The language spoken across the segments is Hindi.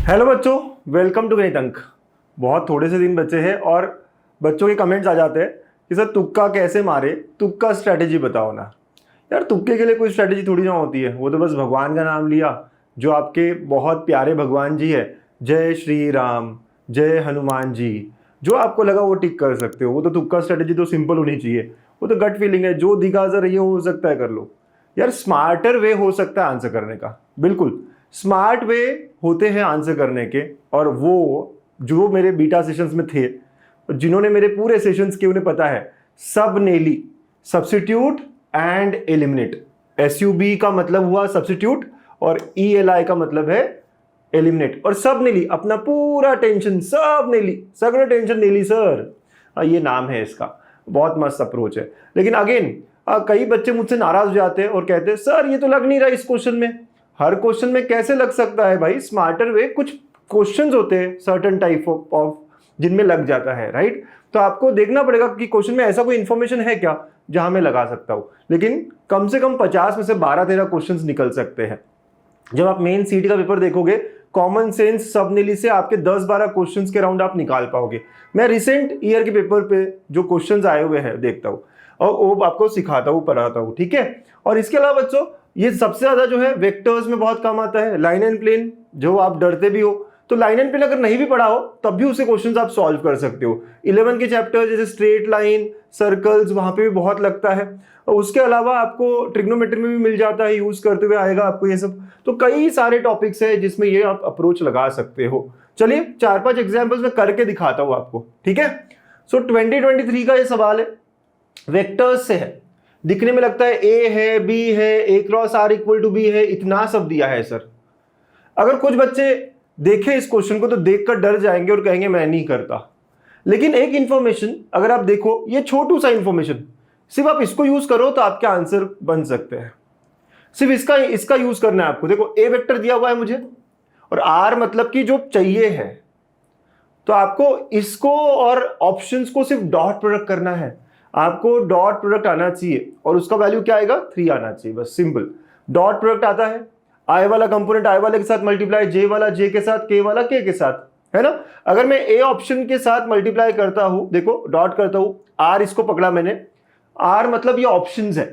हेलो बच्चों, वेलकम टू गणित अंक। बहुत थोड़े से दिन बचे हैं और बच्चों के कमेंट्स आ जाते हैं कि सर तुक्का कैसे मारे, तुक्का स्ट्रैटेजी बताओ ना। यार तुक्के के लिए कोई स्ट्रैटेजी थोड़ी ना होती है, वो तो बस भगवान का नाम लिया, जो आपके बहुत प्यारे भगवान जी है, जय श्री राम, जय हनुमान जी, जो आपको लगा वो टिक कर सकते हो। वो तो तुक्का स्ट्रैटेजी तो सिंपल होनी चाहिए, वो तो गट फीलिंग है, जो दिखा सर ये हो सकता है कर लो। यार स्मार्टर वे हो सकता है आंसर करने का, बिल्कुल स्मार्ट वे होते हैं आंसर करने के। और वो जो मेरे बीटा सेशंस में थे, जिन्होंने मेरे पूरे सेशंस के, उन्हें पता है सब नेली, सब्स्टिट्यूट एंड एलिमिनेट। SUB का मतलब हुआ सब्स्टिट्यूट और ELI का मतलब है एलिमिनेट। और सब नेली, अपना पूरा टेंशन सब नेली, सगळं टेंशन नेली सर, ये नाम है इसका। बहुत मस्त अप्रोच है। लेकिन अगेन कई बच्चे मुझसे नाराज हो जाते हैं और कहते हैं सर ये तो लग नहीं रहा इस क्वेश्चन में। हर क्वेश्चन में कैसे लग सकता है भाई? स्मार्टर वे, कुछ क्वेश्चंस होते हैं सर्टेन टाइप ऑफ जिनमें लग जाता है, राइट? तो आपको देखना पड़ेगा कि क्वेश्चन में ऐसा कोई इंफॉर्मेशन है क्या जहां मैं लगा सकता हूं। लेकिन कम से कम 50 में से 12-13 क्वेश्चंस निकल सकते हैं। जब आप मेन सीटी का पेपर देखोगे, कॉमन सेंस सब नेली से आपके 10-12 क्वेश्चंस के राउंड आप निकाल पाओगे। मैं रिसेंट ईयर के पेपर पे जो क्वेश्चंस आए हुए हैं देखता हूँ और वो आपको सिखाता हूँ, पढ़ाता हूँ, ठीक है? और इसके अलावा बच्चों, ये सबसे ज्यादा जो है वेक्टर्स में बहुत काम आता है। लाइन एंड प्लेन, जो आप डरते भी हो, तो लाइन एंड प्लेन अगर नहीं भी पढ़ा हो तब भी उसे क्वेश्चंस आप सॉल्व कर सकते हो। 11 के चैप्टर जैसे स्ट्रेट लाइन, सर्कल्स, वहां पे भी बहुत लगता है। और उसके अलावा आपको ट्रिग्नोमेट्री में भी मिल जाता है, यूज करते हुए आएगा आपको ये सब। तो कई सारे टॉपिक्स है जिसमें ये आप अप्रोच लगा सकते हो। चलिए 4-5 एग्जाम्पल्स में करके दिखाता हूं आपको, ठीक है? सो 2023 का ये सवाल है, वेक्टर्स से है। दिखने में लगता है A है, B है, A cross R equal to B है, इतना सब दिया है सर। अगर कुछ बच्चे देखें इस क्वेश्चन को तो देखकर डर जाएंगे और कहेंगे मैं नहीं करता। लेकिन एक इंफॉर्मेशन अगर आप देखो, ये छोटू सा इंफॉर्मेशन, सिर्फ आप इसको यूज करो तो आपके आंसर बन सकते हैं। सिर्फ इसका यूज करना है आपको। देखो A वेक्टर दिया हुआ है मुझे और R मतलब कि जो चाहिए है, तो आपको इसको और ऑप्शंस को सिर्फ डॉट प्रोडक्ट करना है। आपको डॉट प्रोडक्ट आना चाहिए और उसका वैल्यू क्या आएगा? 3 आना चाहिए, बस सिंपल। डॉट प्रोडक्ट आता है, I वाला कंपोनेंट I वाले के साथ मल्टीप्लाई, J वाला J के साथ, K वाला K के साथ, है ना? अगर मैं A ऑप्शन के साथ मल्टीप्लाई करता हूं, देखो डॉट करता हूं, R इसको पकड़ा मैंने, R मतलब ये ऑप्शंस है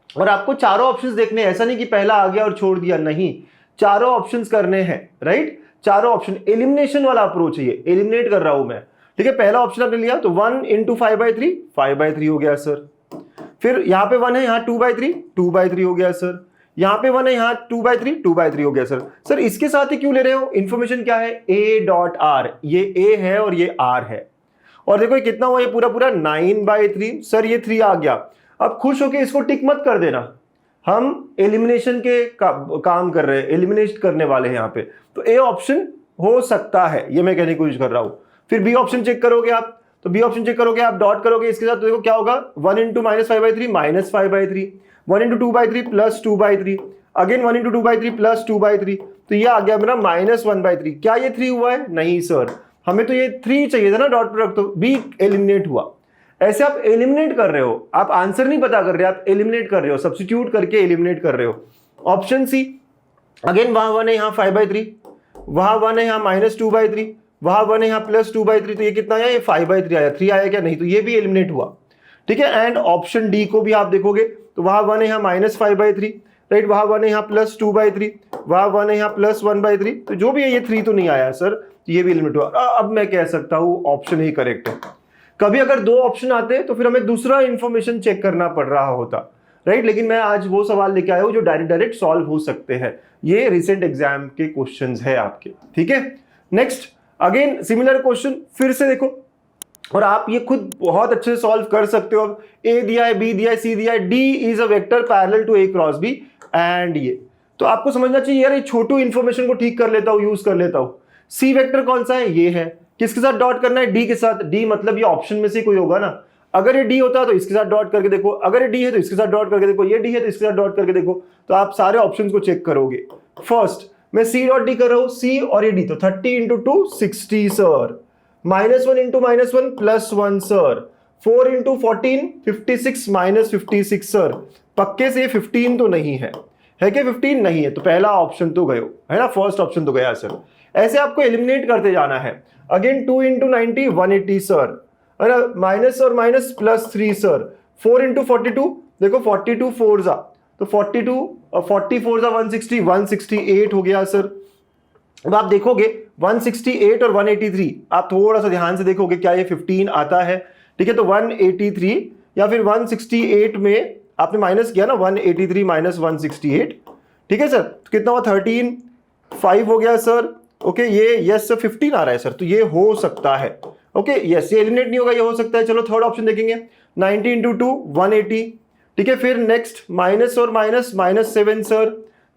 और आपको चारों ऑप्शंस देखने हैं। ऐसा नहीं कि पहला आ गया और छोड़ दिया, नहीं, चारों ऑप्शंस करने हैं, राइट? चारों ऑप्शन, एलिमिनेशन वाला अप्रोच है ये, एलिमिनेट कर रहा हूं मैं, ठीक है? पहला ऑप्शन आपने लिया तो 1 × 5/3, 5/3 हो गया सर। फिर यहां पे 1 है, यहां 2/3, 2/3 हो गया सर। यहां पे 1 है, यहां 2/3, 2/3 हो गया सर। सर इसके साथ ही क्यों ले रहे हो? इंफॉर्मेशन क्या है? A.R, ये A है और ये R है। और देखो ये कितना हुआ, ये पूरा पूरा 9/3। सर ये 3 आ गया। अब खुश होके इसको टिक मत कर देना, हम एलिमिनेशन के काम कर रहे हैं, एलिमिनेट करने वाले हैं यहाँ पे। तो A ऑप्शन हो सकता है, ये मैं कहने की कोशिश कर रहा हूं। फिर B ऑप्शन चेक करोगे आप, तो B ऑप्शन चेक करोगे आप, डॉट करोगे इसके साथ, तो देखो क्या होगा? 1 × -5/3 -5/3, 1 × 2/3 +2/3, अगेन 1 × 2/3 +2/3, तो ये आ गया मेरा -1/3। क्या ये 3 हुआ है? नहीं सर, हमें तो ये 3 चाहिए था ना डॉट प्रोडक्ट, तो B एलिमिनेट हुआ। ऐसे आप एलिमिनेट कर रहे हो, आप आंसर नहीं पता कर रहे, आप एलिमिनेट कर रहे हो, सब्स्टिट्यूट करके एलिमिनेट कर रहे हो। ऑप्शन सी, अगेन वहां 1 है, यहां 5/3, वहां 1 है, यहां -2/3, वहां 1 है, यहां +2/3, तो ये कितना आया? ये 5/3 आया। 3 आया क्या? नहीं, तो ये भी एलिमिनेट हुआ, ठीक है? एंड ऑप्शन डी को भी आप देखोगे तो वहां 1 है, यहां -5/3, राइट? वहां 1 है, यहां +2/3, वहां 1 है, यहां +1/3, तो जो भी है ये 3 तो नहीं आया सर, तो ये भी एलिमिनेट हुआ। अब मैं कह सकता हूं ऑप्शन ही करेक्ट है। कभी अगर 2 ऑप्शन आते तो फिर हमें दूसरा इंफॉर्मेशन चेक करना पड़ रहा होता, राइट? लेकिन मैं आज वो सवाल लेके आया हूं जो डायरेक्ट सॉल्व हो सकते हैं। ये रिसेंट एग्जाम के क्वेश्चंस है आपके, ठीक है? नेक्स्ट, अगेन सिमिलर क्वेश्चन फिर से देखो, और आप ये खुद बहुत अच्छे से सॉल्व कर सकते हो। अब A दिया है, B दिया है, C दिया है, D is a vector parallel to A cross B and ये, तो आपको समझना चाहिए यार ये छोटू इंफॉर्मेशन को ठीक कर लेता हूं, यूज कर लेता हूं। C वेक्टर कौन सा है? ये है। किसके साथ डॉट करना है? D के साथ। D मतलब ये ऑप्शन में से कोई होगा ना। अगर ये D होता तो इसके साथ डॉट करके देखो, अगर ये D है तो इसके साथ डॉट करके देखो, ये D है तो इसके साथ डॉट करके देखो, तो आप सारे ऑप्शंस को चेक करोगे। फर्स्ट मैं C.D कर रहा हूं, C और ये D, तो 30 × 2 60 सर, -1 × -1 +1 सर, 4 × 14 56 -56 सर। पक्के से 15 तो नहीं है, है क्या 15? नहीं है, तो पहला ऑप्शन तो गयो, है ना? फर्स्ट ऑप्शन तो गया सर। ऐसे आपको एलिमिनेट करते जाना है। अगेन 2 इंटू 90 180 सर, है ना, माइनस और माइनस प्लस 3 सर। 4 इंटू 42, देखो 42 4 जा तो 42 44 जा 160 168 हो गया सर। अब आप देखोगे 168 और 183, आप थोड़ा सा ध्यान से देखोगे क्या ये 15 आता है, ठीक है। तो 183 या फिर 168 में आपने माइनस किया ना, 183 माइनस 168, ठीक है सर, तो कितना हुआ 13 5 हो गया सर। ओके ये यस सर 15 आ रहा है सर, तो ये हो सकता है। ओके यस, ये एलिमिनेट नहीं होगा, ये हो सकता है। चलो थर्ड ऑप्शन देखेंगे, 90 इंटू 2 180, ठीक है। फिर नेक्स्ट माइनस और माइनस माइनस 7 सर,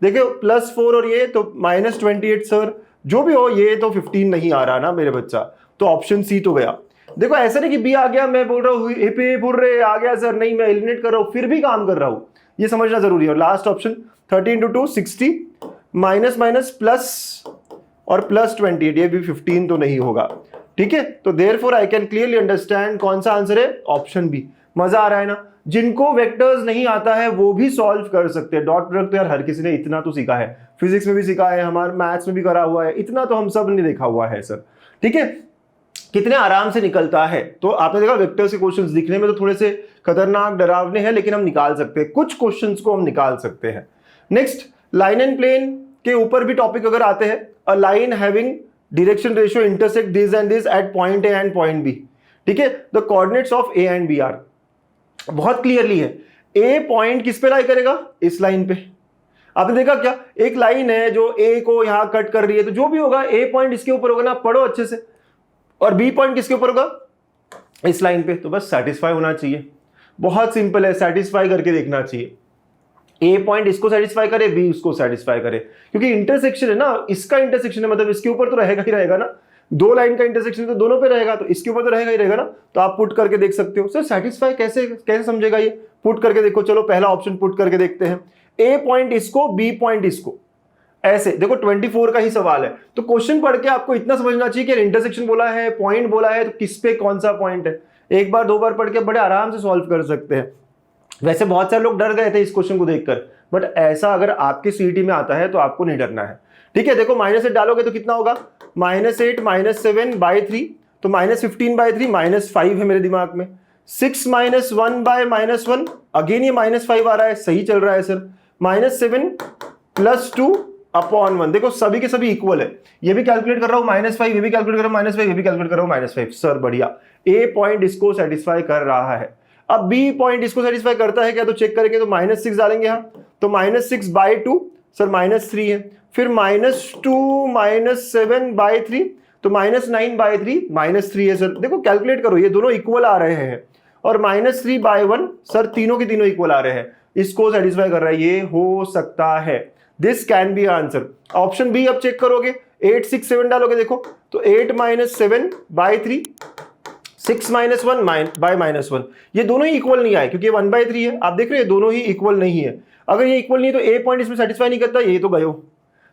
देखो प्लस 4 और ये तो माइनस 28 सर। जो भी हो ये तो 15 नहीं आ रहा ना मेरे बच्चा, तो ऑप्शन सी तो गया। देखो ऐसा नहीं कि बी आ गया मैं बोल रहा हूँ ए पे बोल रहे आ गया सर, नहीं मैं एलिमिनेट कर रहा हूँ फिर भी काम कर रहा हूँ, ये समझना जरूरी है। और last option 30 into 2 60 minus minus plus और प्लस 28, ये भी 15 तो नहीं होगा, ठीक है। तो therefore I can clearly understand कौन सा आंसर है, ऑप्शन बी। मजा आ रहा है ना, जिनको वेक्टर्स नहीं आता है वो भी सॉल्व कर सकते हैं। डॉट प्रोडक्ट तो यार हर किसी ने इतना तो सीखा है, फिजिक्स में भी सीखा है, हमारे मैथ्स में भी करा हुआ है, इतना तो हम सब ने देखा हुआ है सर, ठीक है। कितने आराम से निकलता है। तो आपने देखा वेक्टर्स के क्वेश्चंस दिखने में तो थोड़े से खतरनाक डरावने हैं, लेकिन हम निकाल सकते हैं, कुछ क्वेश्चंस को हम निकाल सकते हैं। नेक्स्ट, लाइन एंड प्लेन के ऊपर भी टॉपिक अगर आते हैं, a line having direction ratio intersect this and this at point A and point B, ठीक है। The coordinates of A and B are, बहुत क्लियरली है। ए पॉइंट किस पे लाई करेगा, इस लाइन पे। आपने देखा क्या, एक लाइन है जो ए को यहां कट कर रही है, तो जो भी होगा ए पॉइंट इसके ऊपर होगा ना, पढ़ो अच्छे से। और बी पॉइंट किसके ऊपर होगा, इस लाइन पे। तो बस सेटिस्फाई होना चाहिए, बहुत सिंपल है, सेटिस्फाई करके देखना चाहिए। ए पॉइंट इसको सेटिस्फाई करे, बी उसको सेटिस्फाई करे, क्योंकि इंटरसेक्शन है ना, इसका इंटरसेक्शन है, मतलब इसके ऊपर तो रहेगा ही रहेगा ना, दो लाइन का इंटरसेक्शन तो दोनों पे रहेगा, तो इसके ऊपर तो रहेगा ही रहेगा ना। तो आप पुट करके देख सकते हो। सर सेटिस्फाई कैसे कैसे समझेगा ये, पुट करके देखो। चलो पहला ऑप्शन पुट करके देखते हैं, ए पॉइंट इसको, बी पॉइंट इसको, ऐसे देखो 24 का ही सवाल है। तो क्वेश्चन पढ़ के आपको इतना समझना चाहिए कि इंटरसेक्शन बोला है, पॉइंट बोला है, तो किस पे कौन सा पॉइंट है। एक बार दो बार पढ़ के बड़े आराम से सॉल्व कर सकते हैं। वैसे बहुत सारे लोग डर गए थे इस क्वेश्चन को देखकर, बट ऐसा अगर आपके सीईटी में आता है तो आपको नहीं डरना है, ठीक है। देखो -8 डालोगे तो कितना होगा, -8 -7 बाई 3, तो -15 बाई 3 -5 है मेरे दिमाग में। 6 - 1 बाय -1, अगेन ये -5 आ रहा है, सही चल रहा है सर। -7 + 2 अपॉन 1, देखो सभी के सभी इक्वल है। ये भी कैलकुलेट कर रहा हूं -5, ये भी कैलकुलेट कर रहा हूं -5, ये भी कैलकुलेट कर रहा हूं -5 सर, बढ़िया। ए पॉइंट इसको सेटिस्फाई कर रहा है। अब बी पॉइंट इसको सेटिस्फाई करता है क्या, तो चेक करेंगे। तो -6 डालेंगे यहाँ, तो -6 बाई 2 सर -3 है। फिर -2 - 7 बाई 3, तो -9 बाई 3 -3 है सर। देखो कैलकुलेट करो, ये दोनों इक्वल आ रहे हैं। और -3 बाई 1 सर, तीनों के तीनों इक्वल आ रहे हैं, इसको सेटिस्फाई कर रहा है, ये हो सकता है। This can be answer. Option B अब चेक करोगे, 8 6 7 डालोगे, देखो तो 8 - 7 बाई 3, 6 - 1 बाय -1, ये दोनों ही इक्वल नहीं आए, क्योंकि ये 1/3 है। आप देख रहे हैं दोनों ही इक्वल नहीं है। अगर ये इक्वल नहीं है तो ए पॉइंट इसमें सेटिस्फाई नहीं करता, ये तो गए हो।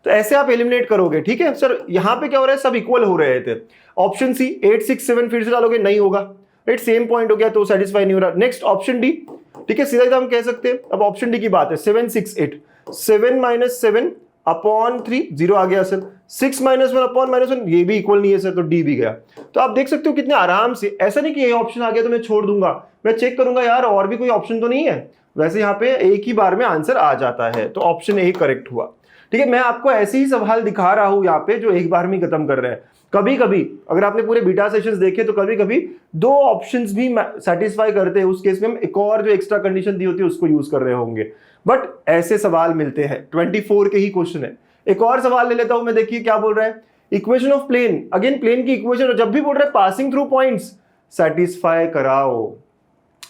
तो ऐसे आप एलिमिनेट करोगे, ठीक है सर। यहां पे क्या हो रहा है, सब इक्वल हो रहे थे। ऑप्शन सी 8 6 7 फिर से डालोगे, नहीं होगा, राइट, सेम पॉइंट हो गया, तो सेटिस्फाई नहीं हो रहा। नेक्स्ट ऑप्शन डी, ठीक है, सीधा हम कह सकते हैं। अब ऑप्शन डी की बात है, 7 6 8, 7 - 7 अपॉन 3, 0 आ गया सर। 6 - 1 अपॉन -1, ये भी इक्वल नहीं है सर, तो डी भी गया। तो आप देख सकते हो कितने आराम से, ऐसा नहीं कि ये ऑप्शन आ गया तो मैं छोड़ दूंगा, मैं चेक करूंगा यार और भी कोई ऑप्शन तो नहीं है। वैसे यहाँ पे एक ही बार में आंसर आ जाता है, तो ऑप्शन ए करेक्ट हुआ, ठीक है। मैं आपको ऐसे ही सवाल दिखा रहा हूं यहाँ पे जो एक बार में खत्म कर रहे हैं। कभी कभी अगर आपने पूरे बीटा सेशंस देखे तो कभी कभी दो ऑप्शंस भी सेटिस्फाई करते हैं, उस केस में हम एक और जो एक्स्ट्रा कंडीशन दी होती है उसको यूज कर रहे होंगे। बट ऐसे सवाल मिलते हैं, 24 के ही क्वेश्चन है। एक और सवाल ले लेता हूं मैं, देखिए क्या बोल रहा है, equation of plane, again plane की इक्वेशन। जब भी बोल रहा है पासिंग थ्रू पॉइंट्स सेटिस्फाई कराओ,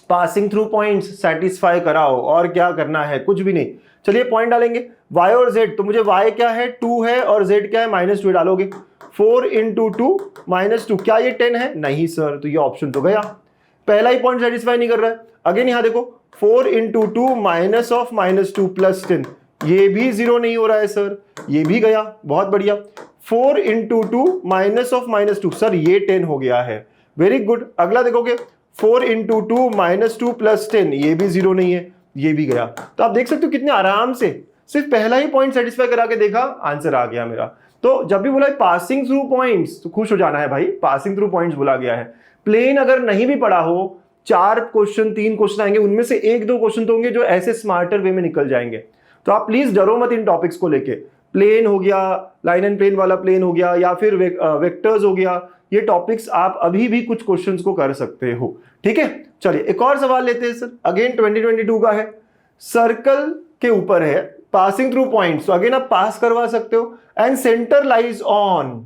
पासिंग थ्रू पॉइंट्स सेटिस्फाई कराओ, और क्या करना है, कुछ भी नहीं। चलिए पॉइंट डालेंगे, y और z, तो मुझे y क्या है 2 है और z क्या है -2 डालोगे। 4 × 2 -2, क्या ये 10 है, नहीं सर, तो ये ऑप्शन तो गया, पहला ही पॉइंट सेटिस्फाई नहीं कर रहा है। अगेन यहां देखो 4 × 2 -2 + 10, ये भी 0 नहीं हो रहा है सर, ये भी गया, बहुत बढ़िया। 4 × 2 -2 सर, ये 10 हो गया है, वेरी गुड। अगला देखोगे 4 × 2 -2 + 10, ये भी 0 नहीं है, ये भी गया। तो आप देख सकते हो कितने आराम से सिर्फ पहला ही पॉइंट सेटिस्फाई करा के देखा, आंसर आ गया मेरा। तो जब भी बोला पासिंग थ्रू पॉइंट्स तो खुश हो जाना है भाई, पासिंग थ्रू पॉइंट्स बोला गया है। प्लेन अगर नहीं भी पढ़ा हो, 4 क्वेश्चन 3 क्वेश्चन आएंगे, उनमें से 1-2 क्वेश्चन तो होंगे जो ऐसे स्मार्टर वे में निकल जाएंगे। तो आप प्लीज डरो मत इन टॉपिक्स को लेके। प्लेन हो गया, लाइन एंड प्लेन वाला प्लेन हो गया, या फिर वेक्टर्स हो गया, ये टॉपिक्स आप अभी भी कुछ क्वेश्चंस को कर सकते हो। ठीक है, चलिए एक और सवाल लेते हैं सर, अगेन 2022 का है, सर्कल के ऊपर है, पासिंग थ्रू पॉइंट्स, तो अगेन आप पास करवा सकते हो, and centre lies on,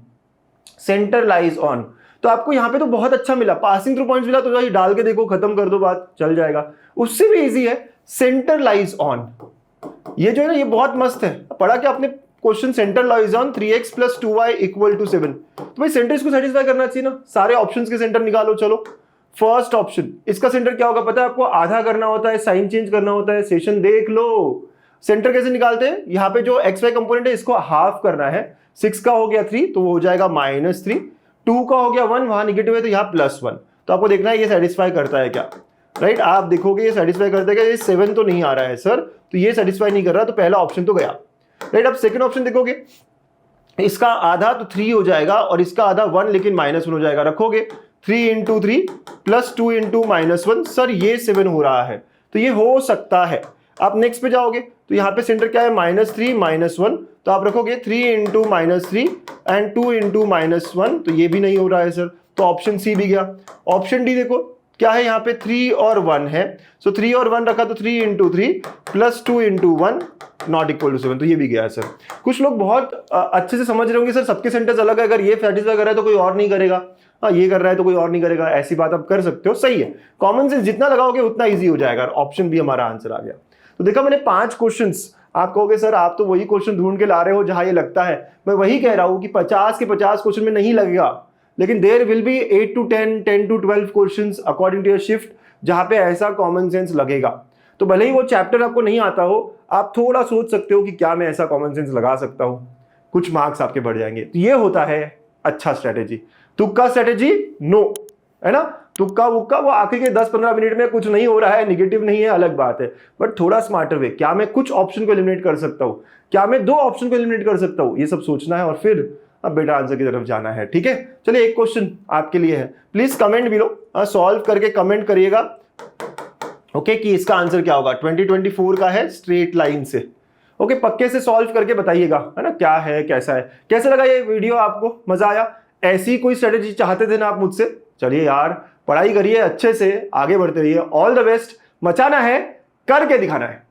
centre lies on, तो आपको यहां पे तो बहुत अच्छा मिला, पासिंग थ्रू पॉइंट्स मिला, तो ये डाल के देखो, खत्म कर दो बात, चल जाएगा। उससे भी इजी है सेंटर लाइज ऑन, ये जो है ना ये बहुत मस्त है। पढ़ा क्या आपने question, centre lies on 3x + 2y = 7, तो भाई सेंटर इसको सेटिस्फाई करना चाहिए ना, सारे ऑप्शंस के सेंटर निकालो। चलो फर्स्ट ऑप्शन, इसका सेंटर क्या होगा पता है आपको, आधा करना होता है, साइन चेंज करना होता है, सेशन देख लो। सेंटर कैसे निकालते हैं, यहाँ पे जो xy कंपोनेंट है इसको हाफ करना है, 6 का हो गया 3 तो वो हो जाएगा -3, 2 का हो गया 1, वहां निगेटिव है तो यहाँ +1, तो आपको देखना है ये सेटिस्फाई करता है क्या, राइट। आप देखोगे ये सेटिस्फाई करता है क्या, ये 7 तो नहीं आ रहा है सर, तो ये सेटिस्फाई नहीं कर रहा, तो पहला ऑप्शन तो गया, राइट। अब सेकंड ऑप्शन देखोगे, इसका आधा तो 3 हो जाएगा और इसका आधा 1, लेकिन -1 हो जाएगा, रखोगे 3 × 3 + 2 × -1, सर ये 7 हो रहा है, तो ये हो सकता है। आप नेक्स्ट पे जाओगे तो यहाँ पे सेंटर क्या है, -3 -1, तो आप रखोगे 3 × -3 एंड 2 × -1, तो ये भी नहीं हो रहा है सर, तो ऑप्शन सी भी गया। ऑप्शन डी देखो क्या है, यहाँ पे 3 और 1 है, सो 3 और 1 रखा तो 3 × 3 + 2 × 1 = 7, तो ये भी गया सर। कुछ लोग बहुत अच्छे से समझ रहे होंगे सर, सबके सेंटर्स अलग है, अगर ये सेटिस्फाई कर रहा है तो कोई और नहीं करेगा, हाँ ये कर रहा है तो कोई और नहीं करेगा, ऐसी बात आप कर सकते हो, सही है। कॉमन सेंस जितना लगाओगे उतना ईजी हो जाएगा, ऑप्शन बी हमारा आंसर आ गया। तो देखा मैंने 5 क्वेश्चंस, आप कहोगे सर आप तो वही क्वेश्चन ढूंढ के ला रहे हो जहां ये लगता है, मैं वही कह रहा हूं कि 50 के 50 क्वेश्चन में नहीं लगेगा, लेकिन there will be 8 to 10, 10 to 12 questions according to your shift जहां पे ऐसा कॉमन सेंस लगेगा। तो भले ही वो चैप्टर आपको नहीं आता हो, आप थोड़ा सोच सकते हो कि क्या मैं ऐसा कॉमन सेंस लगा सकता हूं, कुछ मार्क्स आपके बढ़ जाएंगे। तो ये होता है अच्छा स्ट्रेटेजी। तुक्का स्ट्रेटेजी नो, है ना, तुक्का वुक्का वो आखिर के 10-15 मिनट में कुछ नहीं हो रहा है, निगेटिव नहीं है, अलग बात है, बट थोड़ा स्मार्टर वे, क्या मैं कुछ ऑप्शन को एलिमिनेट कर सकता हूं, क्या मैं 2 ऑप्शन को एलिमिनेट कर सकता हूं, ये सब सोचना है और फिर अब बेटा आंसर की तरफ जाना है। ठीक है, चलिए एक क्वेश्चन आपके लिए है, प्लीज कमेंट बिलो, सॉल्व करके कमेंट करिएगा, ओके, कि इसका आंसर क्या होगा। 2024 का है, स्ट्रेट लाइन से, ओके, पक्के से सॉल्व करके बताइएगा, है ना, क्या है कैसा है, कैसे लगा ये वीडियो, आपको मजा आया, ऐसी कोई स्ट्रेटेजी चाहते थे ना आप मुझसे। चलिए यार, पढ़ाई करिए अच्छे से, आगे बढ़ते रहिए, ऑल द बेस्ट, मचाना है, करके दिखाना है।